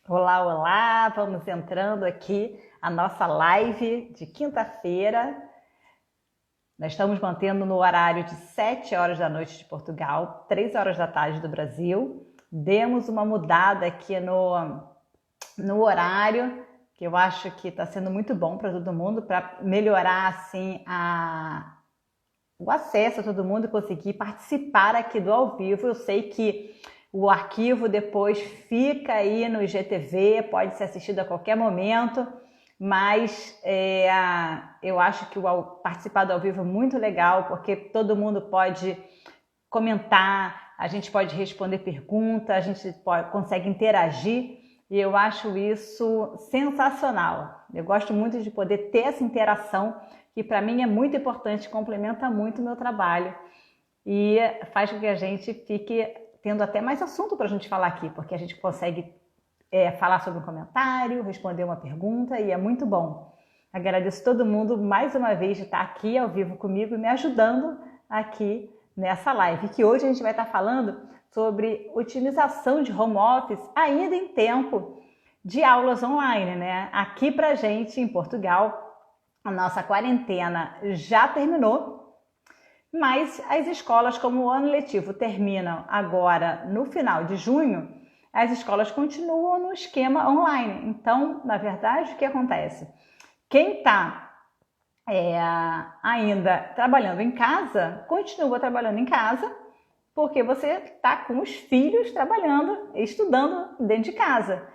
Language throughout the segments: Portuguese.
Olá, olá! Vamos entrando aqui a nossa live de quinta-feira. Nós estamos mantendo no horário de 7 horas da noite de Portugal, 3 horas da tarde do Brasil. Demos uma mudada aqui no horário, que eu acho que está sendo muito bom para todo mundo, para melhorar assim o acesso a todo mundo e conseguir participar aqui do ao vivo. Eu sei que o arquivo depois fica aí no IGTV, pode ser assistido a qualquer momento, mas eu acho que participar do ao vivo é muito legal, porque todo mundo pode comentar, a gente pode responder perguntas, a gente consegue interagir, e eu acho isso sensacional. Eu gosto muito de poder ter essa interação, que para mim é muito importante, complementa muito o meu trabalho e faz com que a gente fique tendo até mais assunto para a gente falar aqui, porque a gente consegue falar sobre um comentário, responder uma pergunta, e é muito bom. Agradeço todo mundo mais uma vez de estar aqui ao vivo comigo e me ajudando aqui nessa live, que hoje a gente vai estar falando sobre otimização de home office ainda em tempo de aulas online, né? Aqui pra gente em Portugal, a nossa quarentena já terminou, mas as escolas, como o ano letivo terminam agora no final de junho, as escolas continuam no esquema online. Então, na verdade, o que acontece? Quem está ainda trabalhando em casa, continua trabalhando em casa, porque você está com os filhos trabalhando, estudando dentro de casa.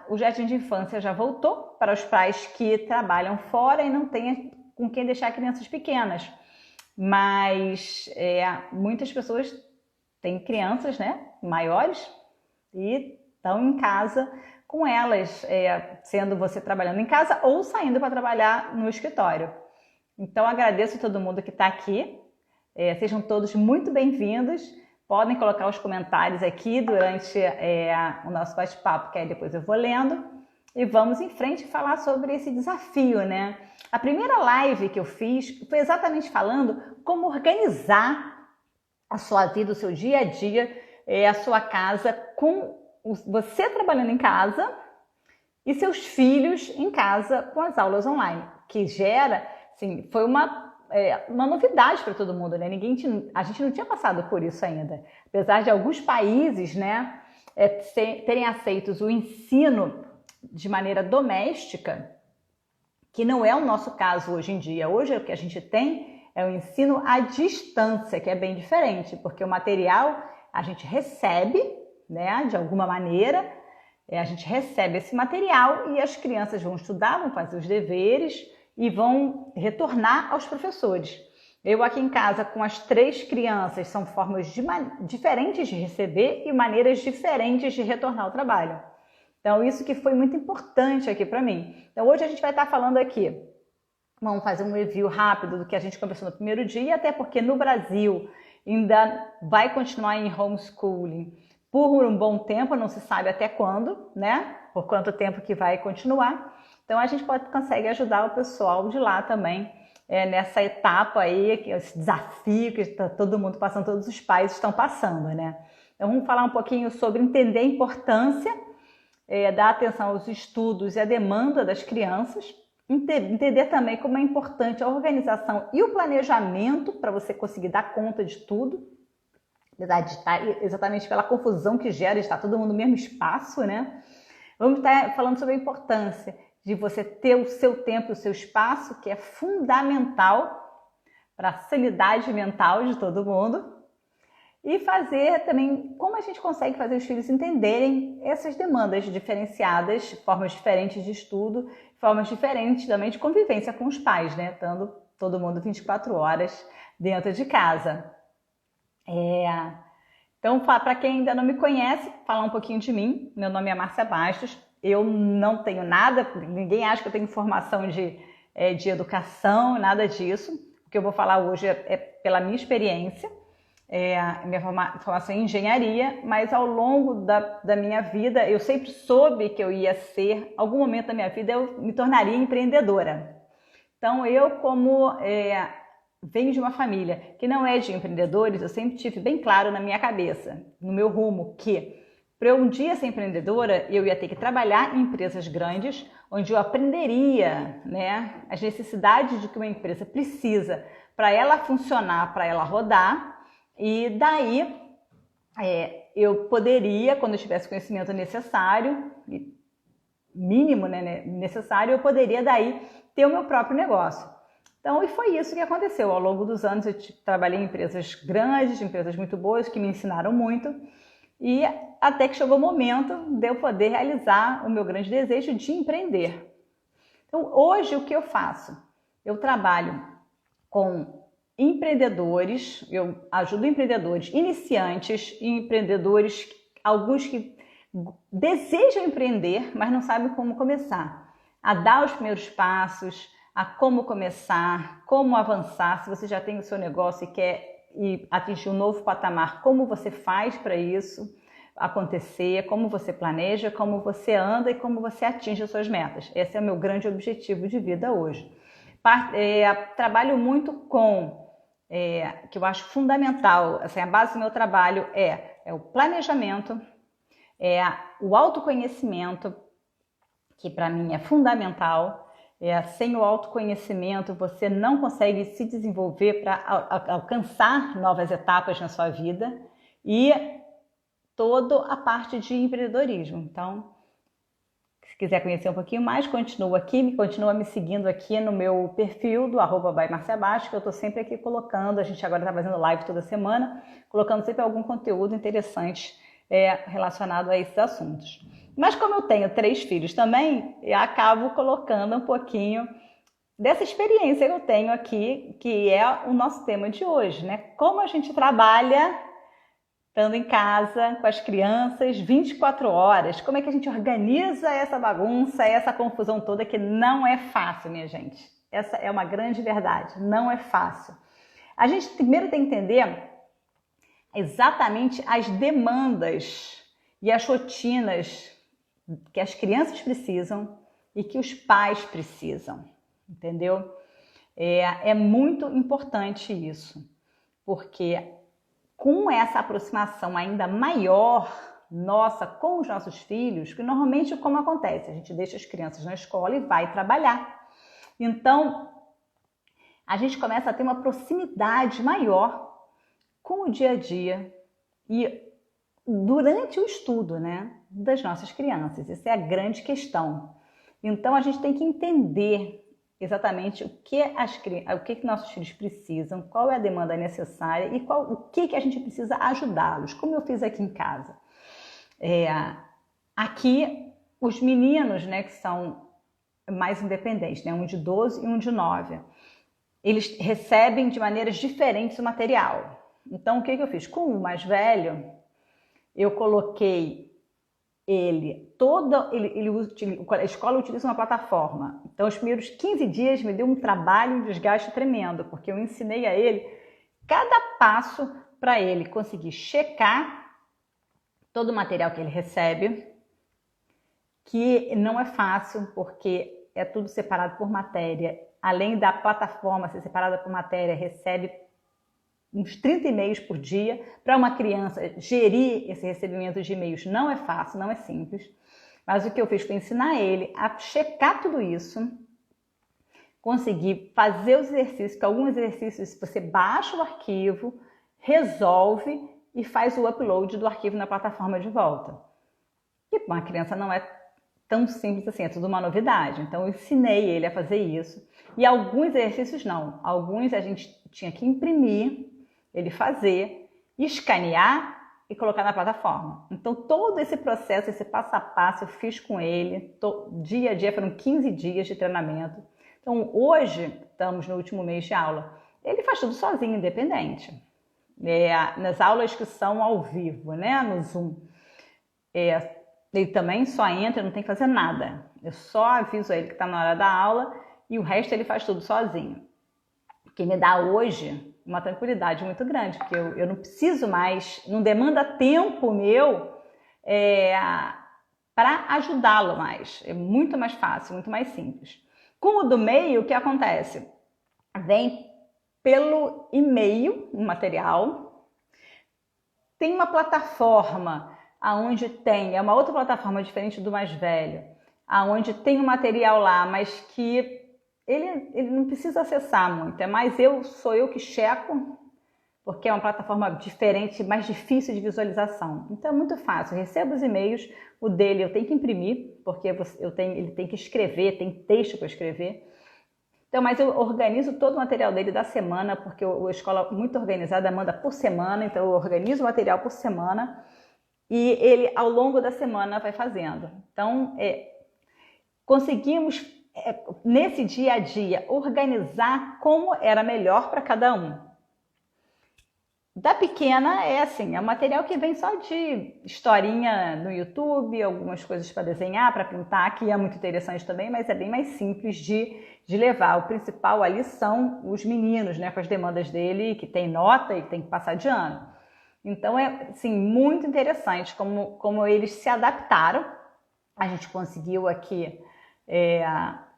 O jardim de infância já voltou para os pais que trabalham fora e não têm com quem deixar crianças pequenas. Mas muitas pessoas têm crianças, né, maiores e estão em casa com elas, sendo você trabalhando em casa ou saindo para trabalhar no escritório. Então agradeço a todo mundo que está aqui, sejam todos muito bem-vindos, podem colocar os comentários aqui durante o nosso bate-papo, que aí depois eu vou lendo, e vamos em frente falar sobre esse desafio, né? A primeira live que eu fiz foi exatamente falando como organizar a sua vida, o seu dia a dia, a sua casa, com você trabalhando em casa e seus filhos em casa com as aulas online, que gera, assim, foi uma novidade para todo mundo, né? A gente não tinha passado por isso ainda. Apesar de alguns países, né, terem aceito o ensino de maneira doméstica, que não é o nosso caso hoje em dia. Hoje o que a gente tem é o ensino à distância, que é bem diferente, porque o material a gente recebe, né, de alguma maneira, a gente recebe esse material e as crianças vão estudar, vão fazer os deveres e vão retornar aos professores. Eu aqui em casa com as 3 crianças, são formas diferentes de receber e maneiras diferentes de retornar ao trabalho. Então isso que foi muito importante aqui para mim. Então hoje a gente vai estar falando aqui, vamos fazer um review rápido do que a gente conversou no primeiro dia, até porque no Brasil ainda vai continuar em homeschooling por um bom tempo, não se sabe até quando, né? Por quanto tempo que vai continuar. Então a gente consegue ajudar o pessoal de lá também nessa etapa aí, esse desafio que está todo mundo passando, todos os pais estão passando, né? Então vamos falar um pouquinho sobre entender a importância, dar atenção aos estudos e à demanda das crianças, entender também como é importante a organização e o planejamento para você conseguir dar conta de tudo, apesar de estar exatamente pela confusão que gera, estar todo mundo no mesmo espaço, né? Vamos estar falando sobre a importância de você ter o seu tempo, o seu espaço, que é fundamental para a sanidade mental de todo mundo, e fazer também como a gente consegue fazer os filhos entenderem essas demandas diferenciadas, formas diferentes de estudo, formas diferentes também de convivência com os pais, né? Estando todo mundo 24 horas dentro de casa. Então, para quem ainda não me conhece, falar um pouquinho de mim. Meu nome é Márcia Bastos. Eu não tenho nada, ninguém acha que eu tenho formação de educação, nada disso. O que eu vou falar hoje é pela minha experiência. Minha formação em engenharia, mas ao longo da minha vida eu sempre soube que eu ia ser, algum momento da minha vida eu me tornaria empreendedora. Então eu, como venho de uma família que não é de empreendedores, eu sempre tive bem claro na minha cabeça, no meu rumo, que para eu um dia ser empreendedora, eu ia ter que trabalhar em empresas grandes, onde eu aprenderia, né, as necessidades de que uma empresa precisa para ela funcionar, para ela rodar, e daí eu poderia, quando eu tivesse o conhecimento necessário, mínimo, né, necessário, eu poderia daí ter o meu próprio negócio. Então, e foi isso que aconteceu. Ao longo dos anos eu trabalhei em empresas grandes, empresas muito boas, que me ensinaram muito, e até que chegou o momento de eu poder realizar o meu grande desejo de empreender. Então, hoje o que eu faço? Eu trabalho com empreendedores, eu ajudo empreendedores iniciantes e empreendedores, alguns que desejam empreender, mas não sabem como começar, a dar os primeiros passos, a como começar, como avançar. Se você já tem o seu negócio e quer atingir um novo patamar, como você faz para isso acontecer, como você planeja, como você anda e como você atinge as suas metas. Esse é o meu grande objetivo de vida hoje. Trabalho muito com, que eu acho fundamental, assim, a base do meu trabalho é o planejamento, o autoconhecimento, que para mim é fundamental. Sem o autoconhecimento você não consegue se desenvolver para alcançar novas etapas na sua vida, e toda a parte de empreendedorismo. Então, se quiser conhecer um pouquinho mais, continua me seguindo aqui no meu perfil do @bymarciabaixo, que eu estou sempre aqui colocando. A gente agora está fazendo live toda semana, colocando sempre algum conteúdo interessante relacionado a esses assuntos. Mas como eu tenho 3 filhos também, eu acabo colocando um pouquinho dessa experiência que eu tenho aqui, que é o nosso tema de hoje, né? Como a gente trabalha estando em casa com as crianças 24 horas, como é que a gente organiza essa bagunça, essa confusão toda, que não é fácil, minha gente. Essa é uma grande verdade, não é fácil. A gente primeiro tem que entender exatamente as demandas e as rotinas que as crianças precisam e que os pais precisam, entendeu? É muito importante isso, porque com essa aproximação ainda maior nossa com os nossos filhos, que normalmente como acontece? A gente deixa as crianças na escola e vai trabalhar. Então, a gente começa a ter uma proximidade maior com o dia a dia e durante o estudo, né, das nossas crianças. Essa é a grande questão. Então, a gente tem que entender exatamente o que nossos filhos precisam, qual é a demanda necessária e o que a gente precisa ajudá-los, como eu fiz aqui em casa. Aqui, os meninos, né, que são mais independentes, né, um de 12 e um de 9, eles recebem de maneiras diferentes o material. Então, o que eu fiz? Com o mais velho, eu coloquei a escola utiliza uma plataforma. Então, os primeiros 15 dias me deu um trabalho, um desgaste tremendo, porque eu ensinei a ele cada passo para ele conseguir checar todo o material que ele recebe, que não é fácil, porque é tudo separado por matéria. Além da plataforma ser separada por matéria, recebe uns 30 e-mails por dia. Para uma criança gerir esse recebimento de e-mails não é fácil, não é simples. Mas o que eu fiz foi ensinar ele a checar tudo isso, conseguir fazer os exercícios, que alguns exercícios você baixa o arquivo, resolve e faz o upload do arquivo na plataforma de volta. E para uma criança não é tão simples assim, é tudo uma novidade. Então eu ensinei ele a fazer isso. E alguns exercícios não. Alguns a gente tinha que imprimir, ele fazer, escanear e colocar na plataforma. Então todo esse processo, esse passo a passo eu fiz com ele, dia a dia, foram 15 dias de treinamento. Então hoje, estamos no último mês de aula, ele faz tudo sozinho, independente. Nas aulas que são ao vivo, né, no Zoom, ele também só entra, não tem que fazer nada. Eu só aviso a ele que está na hora da aula e o resto ele faz tudo sozinho. O que me dá hoje uma tranquilidade muito grande, porque eu não preciso mais, não demanda tempo meu para ajudá-lo mais. É muito mais fácil, muito mais simples. Com o do meio, o que acontece? Vem pelo e-mail o material, tem uma plataforma aonde tem, é uma outra plataforma diferente do mais velho, aonde tem um material lá, mas que ele não precisa acessar muito, é mais sou eu que checo, porque é uma plataforma diferente, mais difícil de visualização. Então é muito fácil, eu recebo os e-mails, o dele eu tenho que imprimir, porque ele tem que escrever, tem texto para escrever. Então, mas eu organizo todo o material dele da semana, porque a escola muito organizada manda por semana, então eu organizo o material por semana e ele ao longo da semana vai fazendo. Então, conseguimos nesse dia a dia organizar como era melhor para cada um. Da pequena é assim, é um material que vem só de historinha no YouTube, algumas coisas para desenhar, para pintar, que é muito interessante também, mas é bem mais simples de levar. O principal ali são os meninos, né, com as demandas dele, que tem nota e tem que passar de ano. Então é assim, muito interessante como eles se adaptaram. A gente conseguiu aqui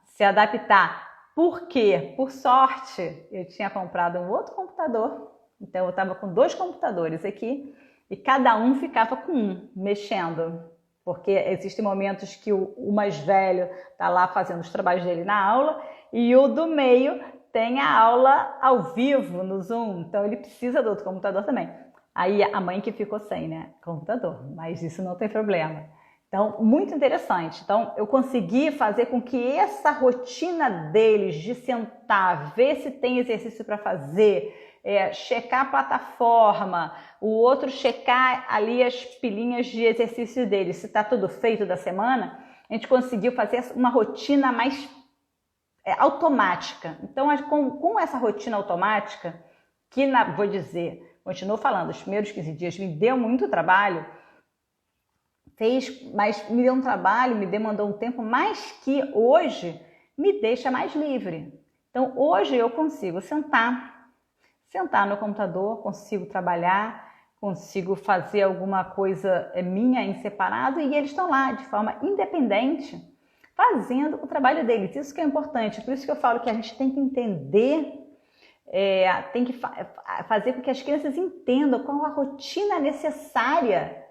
se adaptar. Por quê? Por sorte, eu tinha comprado um outro computador. Então eu estava com 2 computadores aqui e cada um ficava com um, mexendo. Porque existem momentos que o mais velho está lá fazendo os trabalhos dele na aula e o do meio tem a aula ao vivo no Zoom. Então ele precisa do outro computador também. Aí a mãe que ficou sem, né? Computador, mas isso não tem problema. Então, muito interessante. Então, eu consegui fazer com que essa rotina deles de sentar, ver se tem exercício para fazer, checar a plataforma, o outro checar ali as pilhinhas de exercício deles, se está tudo feito da semana, a gente conseguiu fazer uma rotina mais automática. Então, com essa rotina automática, vou dizer, continuo falando, os primeiros 15 dias me deu muito trabalho, mas me deu um trabalho, me demandou um tempo, mas que hoje me deixa mais livre. Então, hoje eu consigo sentar no computador, consigo trabalhar, consigo fazer alguma coisa minha em separado e eles estão lá de forma independente, fazendo o trabalho deles. Isso que é importante, por isso que eu falo que a gente tem que entender, tem que fazer com que as crianças entendam qual a rotina necessária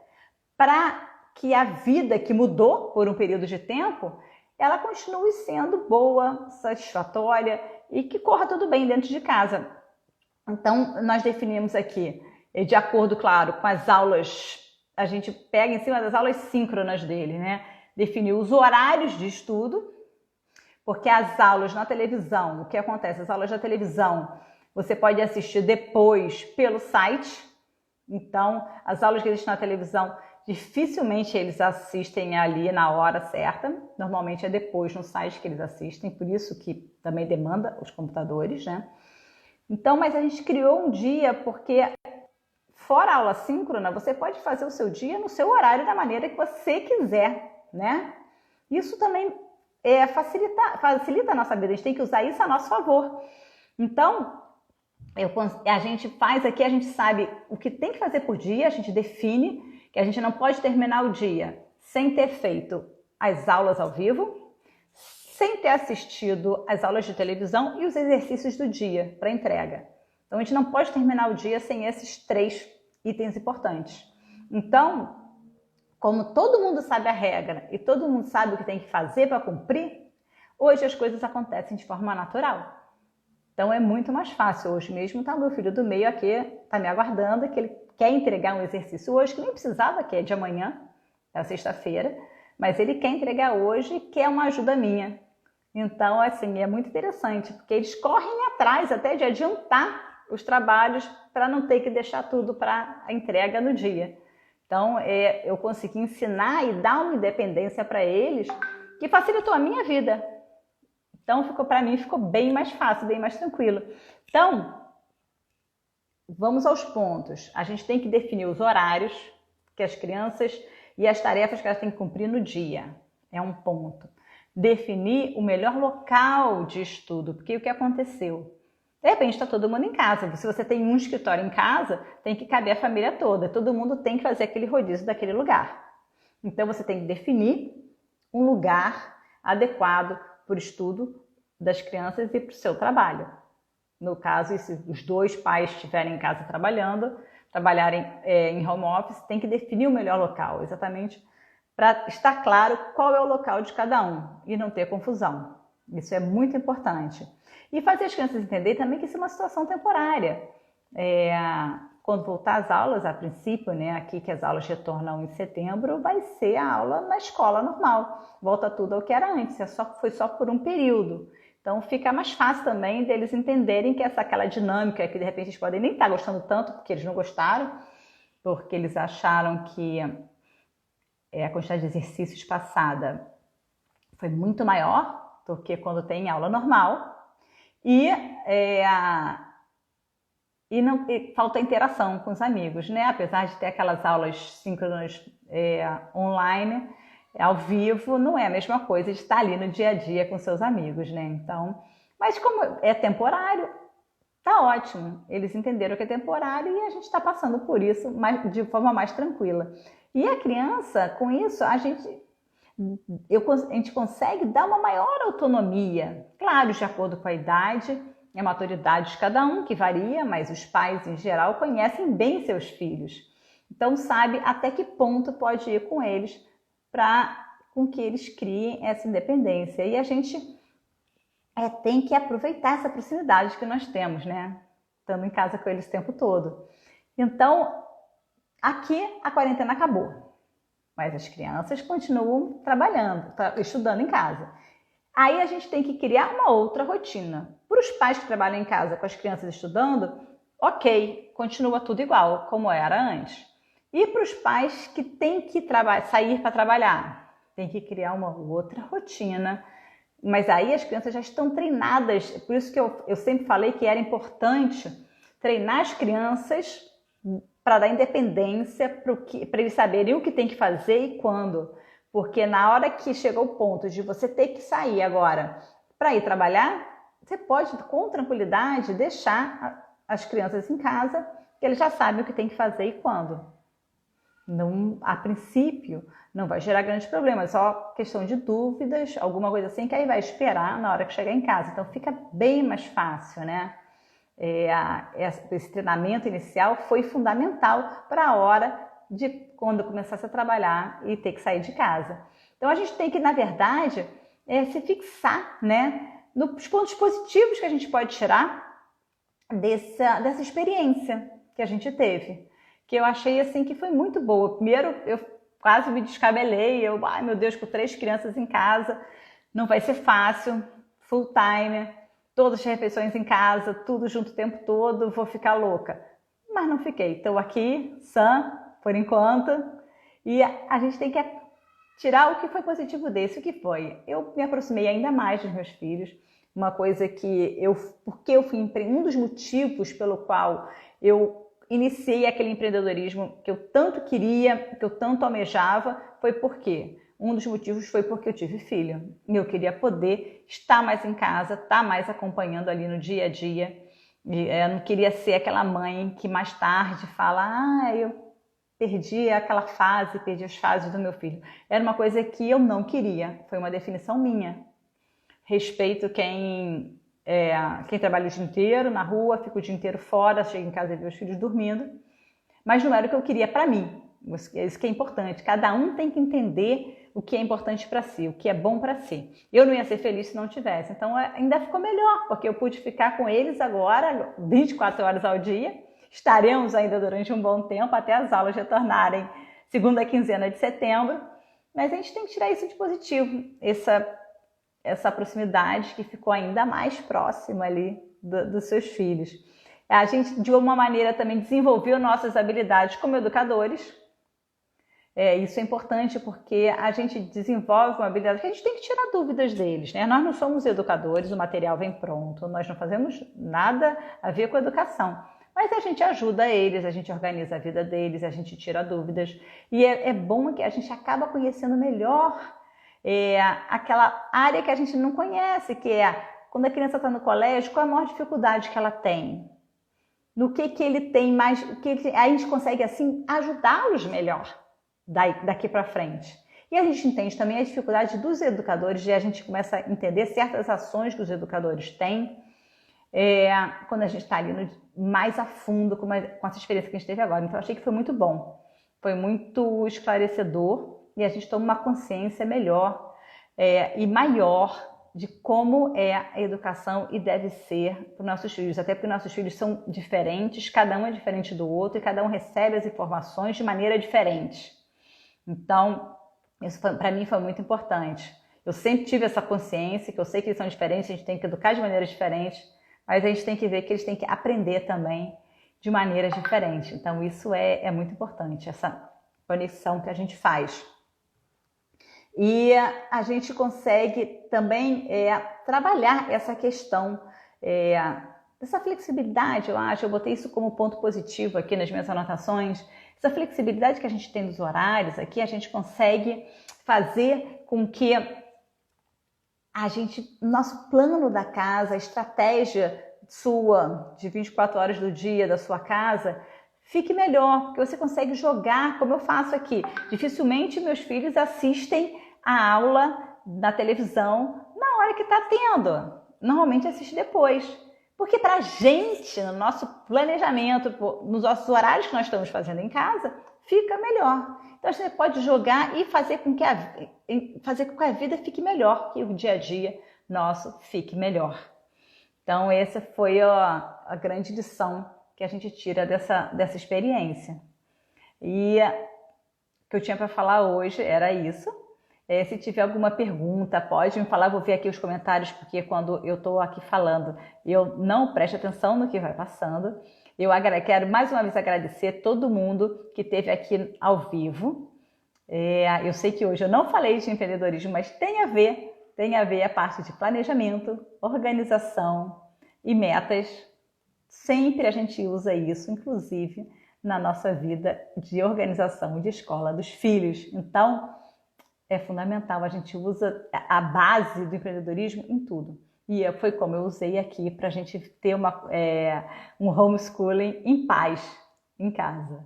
para que a vida que mudou por um período de tempo, ela continue sendo boa, satisfatória e que corra tudo bem dentro de casa. Então, nós definimos aqui, de acordo, claro, com as aulas, a gente pega em cima das aulas síncronas dele, né? Definiu os horários de estudo, porque as aulas na televisão, o que acontece? As aulas da televisão, você pode assistir depois pelo site. Então, as aulas que existem na televisão, dificilmente eles assistem ali na hora certa. Normalmente é depois no site que eles assistem, por isso que também demanda os computadores, né? Então, mas a gente criou um dia porque, fora a aula síncrona, você pode fazer o seu dia no seu horário da maneira que você quiser, né? Isso também facilita a nossa vida, a gente tem que usar isso a nosso favor. Então, a gente faz aqui, a gente sabe o que tem que fazer por dia, a gente define que a gente não pode terminar o dia sem ter feito as aulas ao vivo, sem ter assistido as aulas de televisão e os exercícios do dia para entrega. Então, a gente não pode terminar o dia sem esses 3 itens importantes. Então, como todo mundo sabe a regra e todo mundo sabe o que tem que fazer para cumprir, hoje as coisas acontecem de forma natural. Então, é muito mais fácil. Hoje mesmo está meu filho do meio aqui, está me aguardando, que ele quer entregar um exercício hoje, que nem precisava, que é de amanhã, é sexta-feira, mas ele quer entregar hoje e quer uma ajuda minha. Então, assim, é muito interessante, porque eles correm atrás até de adiantar os trabalhos para não ter que deixar tudo para a entrega no dia. Então, eu consegui ensinar e dar uma independência para eles que facilitou a minha vida. Então, para mim, ficou bem mais fácil, bem mais tranquilo. Então, vamos aos pontos. A gente tem que definir os horários que as crianças e as tarefas que elas têm que cumprir no dia. É um ponto. Definir o melhor local de estudo, porque o que aconteceu? De repente está todo mundo em casa. Se você tem um escritório em casa, tem que caber a família toda. Todo mundo tem que fazer aquele rodízio daquele lugar. Então você tem que definir um lugar adequado para o estudo das crianças e para o seu trabalho. No caso, se os 2 pais estiverem em casa trabalhando trabalharem em home office, tem que definir o melhor local, exatamente para estar claro qual é o local de cada um e não ter confusão. Isso é muito importante. E fazer as crianças entenderem também que isso é uma situação temporária. Quando voltar às aulas, a princípio, né, aqui que as aulas retornam em setembro, vai ser a aula na escola normal. Volta tudo ao que era antes, foi só por um período. Então fica mais fácil também deles entenderem que aquela dinâmica que de repente eles podem nem estar gostando tanto, porque eles não gostaram, porque eles acharam que a quantidade de exercícios passada foi muito maior do que quando tem aula normal. E falta interação com os amigos, né? Apesar de ter aquelas aulas síncronas online, ao vivo, não é a mesma coisa de estar ali no dia a dia com seus amigos, né? Então, mas como é temporário, tá ótimo. Eles entenderam que é temporário e a gente está passando por isso de forma mais tranquila. E a criança, com isso, a gente consegue dar uma maior autonomia, claro, de acordo com a idade e a maturidade de cada um, que varia, mas os pais, em geral, conhecem bem seus filhos. Então, sabe até que ponto pode ir com eles com que eles criem essa independência. E a gente tem que aproveitar essa proximidade que nós temos, né? Estando em casa com eles o tempo todo. Então, aqui a quarentena acabou, mas as crianças continuam trabalhando, estudando em casa. Aí a gente tem que criar uma outra rotina. Para os pais que trabalham em casa com as crianças estudando, ok, continua tudo igual, como era antes. E para os pais que têm que sair para trabalhar, tem que criar uma outra rotina. Mas aí as crianças já estão treinadas, por isso que eu sempre falei que era importante treinar as crianças para dar independência, para eles saberem o que tem que fazer e quando. Porque na hora que chega o ponto de você ter que sair agora para ir trabalhar, você pode com tranquilidade deixar as crianças em casa, que eles já sabem o que tem que fazer e quando. Não, a princípio, não vai gerar grandes problemas, só questão de dúvidas, alguma coisa assim, que aí vai esperar na hora que chegar em casa. Então fica bem mais fácil, né? Esse treinamento inicial foi fundamental para a hora de quando começasse a trabalhar e ter que sair de casa. Então a gente tem que, na verdade, se fixar, né, nos pontos positivos que a gente pode tirar dessa experiência que a gente teve, que eu achei assim que foi muito boa. Primeiro, eu quase me descabelei, ai meu Deus, com 3 crianças em casa, não vai ser fácil, full time, todas as refeições em casa, tudo junto o tempo todo, vou ficar louca. Mas não fiquei, estou aqui, sã, por enquanto, e a gente tem que tirar o que foi positivo desse, o que foi. Eu me aproximei ainda mais dos meus filhos, uma coisa que porque eu fui um dos motivos pelo qual eu iniciei aquele empreendedorismo que eu tanto queria, que eu tanto almejava, foi porque um dos motivos foi porque eu tive filho. E eu queria poder estar mais em casa, estar mais acompanhando ali no dia a dia. E eu não queria ser aquela mãe que mais tarde fala, eu perdi aquela fase, perdi as fases do meu filho. Era uma coisa que eu não queria, foi uma definição minha. Respeito quem trabalha o dia inteiro na rua, fica o dia inteiro fora, chega em casa e vê os filhos dormindo, mas não era o que eu queria para mim. Isso que é importante, cada um tem que entender o que é importante para si, o que é bom para si. Eu não ia ser feliz se não tivesse, então ainda ficou melhor, porque eu pude ficar com eles agora 24 horas ao dia, estaremos ainda durante um bom tempo, até as aulas retornarem segunda quinzena de setembro, mas a gente tem que tirar isso de positivo, essa proximidade que ficou ainda mais próxima ali dos seus filhos. A gente, de alguma maneira, também desenvolveu nossas habilidades como educadores. Isso é importante porque a gente desenvolve uma habilidade que a gente tem que tirar dúvidas deles, né? Nós não somos educadores, o material vem pronto, nós não fazemos nada a ver com educação. Mas a gente ajuda eles, a gente organiza a vida deles, a gente tira dúvidas. E é bom que a gente acaba conhecendo melhor aquela área que a gente não conhece, que é quando a criança está no colégio, qual a maior dificuldade que ela tem? No que ele tem mais, aí a gente consegue assim ajudá-los melhor daqui para frente. E a gente entende também a dificuldade dos educadores e a gente começa a entender certas ações que os educadores têm quando a gente está ali mais a fundo com essa experiência que a gente teve agora. Então, eu achei que foi muito bom. Foi muito esclarecedor e a gente toma uma consciência melhor e maior de como é a educação e deve ser para os nossos filhos. Até porque nossos filhos são diferentes, cada um é diferente do outro e cada um recebe as informações de maneira diferente. Então, isso para mim foi muito importante. Eu sempre tive essa consciência que eu sei que eles são diferentes, a gente tem que educar de maneiras diferentes, mas a gente tem que ver que eles têm que aprender também de maneiras diferentes. Então, isso é muito importante, essa conexão que a gente faz. E a gente consegue também trabalhar essa questão dessa flexibilidade, eu acho. Eu botei isso como ponto positivo aqui nas minhas anotações. Essa flexibilidade que a gente tem dos horários aqui, a gente consegue fazer com que nosso plano da casa, a estratégia sua de 24 horas do dia da sua casa, fique melhor, porque você consegue jogar, como eu faço aqui. Dificilmente meus filhos assistem a aula na televisão na hora que está tendo. Normalmente assiste depois. Porque para a gente, no nosso planejamento, nos nossos horários que nós estamos fazendo em casa, fica melhor. Então, você pode jogar e fazer com que a vida fique melhor, que o dia a dia nosso fique melhor. Então, essa foi a grande lição que a gente tira dessa experiência. E o que eu tinha para falar hoje era isso. Se tiver alguma pergunta, pode me falar, vou ver aqui os comentários, porque quando eu estou aqui falando, eu não presto atenção no que vai passando. Eu quero mais uma vez agradecer todo mundo que esteve aqui ao vivo. Eu sei que hoje eu não falei de empreendedorismo, mas tem a ver a parte de planejamento, organização e metas. Sempre a gente usa isso, inclusive na nossa vida de organização de escola dos filhos. Então, é fundamental, a gente usa a base do empreendedorismo em tudo. E foi como eu usei aqui para a gente ter um homeschooling em paz, em casa.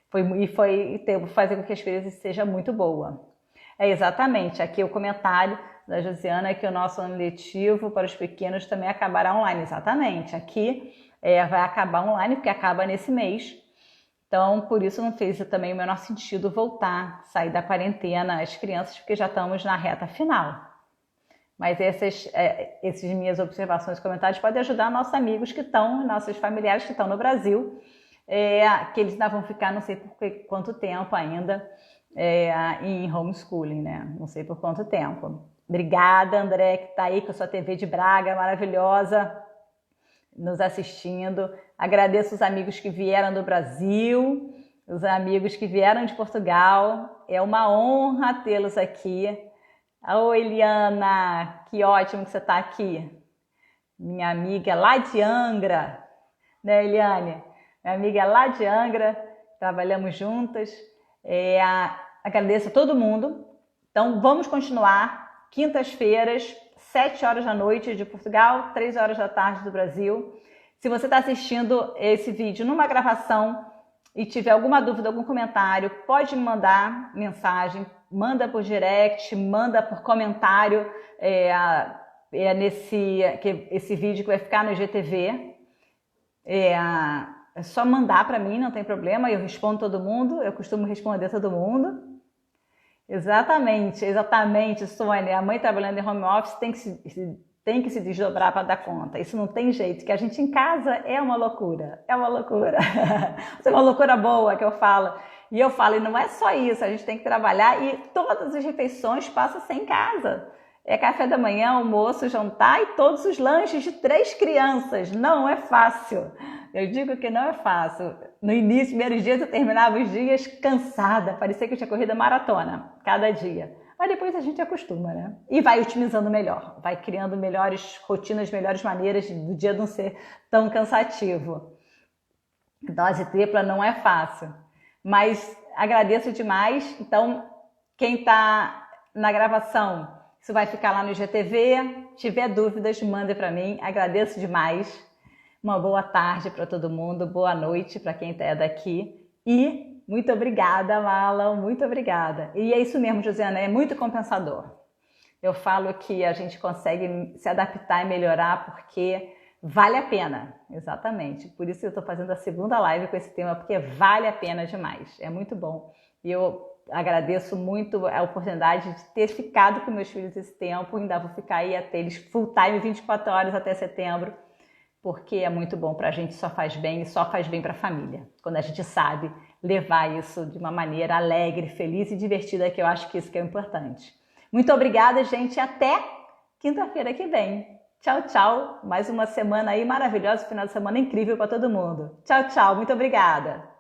Foi fazer com que a experiência seja muito boa. Exatamente, aqui o comentário da Josiana é que o nosso ano letivo para os pequenos também acabará online. Exatamente, aqui vai acabar online, porque acaba nesse mês. Então, por isso não fez também o menor sentido sair da quarentena as crianças, porque já estamos na reta final. Mas essas minhas observações e comentários podem ajudar nossos familiares que estão no Brasil, que eles ainda vão ficar não sei por quanto tempo ainda em homeschooling, né? Não sei por quanto tempo. Obrigada, André, que está aí com a sua TV de Braga maravilhosa, nos assistindo. Agradeço os amigos que vieram do Brasil, os amigos que vieram de Portugal. É uma honra tê-los aqui. Oi, Eliana, que ótimo que você está aqui. Minha amiga lá de Angra, né, Eliane? Minha amiga lá de Angra, trabalhamos juntas. Agradeço a todo mundo. Então, vamos continuar. Quintas-feiras, 7 horas da noite de Portugal, 3 horas da tarde do Brasil. Se você está assistindo esse vídeo numa gravação e tiver alguma dúvida, algum comentário, pode me mandar mensagem, manda por direct, manda por comentário esse vídeo que vai ficar no IGTV. É só mandar para mim, não tem problema, eu respondo todo mundo, eu costumo responder todo mundo. Exatamente, Sônia. A mãe trabalhando em home office tem que se desdobrar para dar conta. Isso não tem jeito, que a gente em casa é uma loucura. É uma loucura. Isso é uma loucura boa que eu falo. E eu falo, e não é só isso, a gente tem que trabalhar e todas as refeições passam a ser em casa. É café da manhã, almoço, jantar e todos os lanches de 3 crianças. Não é fácil. Eu digo que não é fácil. No início, primeiros dias, eu terminava os dias cansada. Parecia que eu tinha corrido maratona cada dia. Mas depois a gente acostuma, né? E vai otimizando melhor. Vai criando melhores rotinas, melhores maneiras do dia não ser tão cansativo. Dose tripla não é fácil. Mas agradeço demais. Então, quem está na gravação, isso vai ficar lá no IGTV. Se tiver dúvidas, manda para mim. Agradeço demais. Uma boa tarde para todo mundo, boa noite para quem é daqui e muito obrigada, Mala, muito obrigada. E é isso mesmo, Josiana, é muito compensador. Eu falo que a gente consegue se adaptar e melhorar porque vale a pena, exatamente. Por isso eu estou fazendo a segunda live com esse tema, porque vale a pena demais, é muito bom. E eu agradeço muito a oportunidade de ter ficado com meus filhos esse tempo, ainda vou ficar aí até eles full time 24 horas até setembro, porque é muito bom para a gente, só faz bem e só faz bem para a família. Quando a gente sabe levar isso de uma maneira alegre, feliz e divertida, que eu acho que isso que é importante. Muito obrigada, gente, até quinta-feira que vem. Tchau, tchau. Mais uma semana aí maravilhosa, final de semana incrível para todo mundo. Tchau, tchau. Muito obrigada.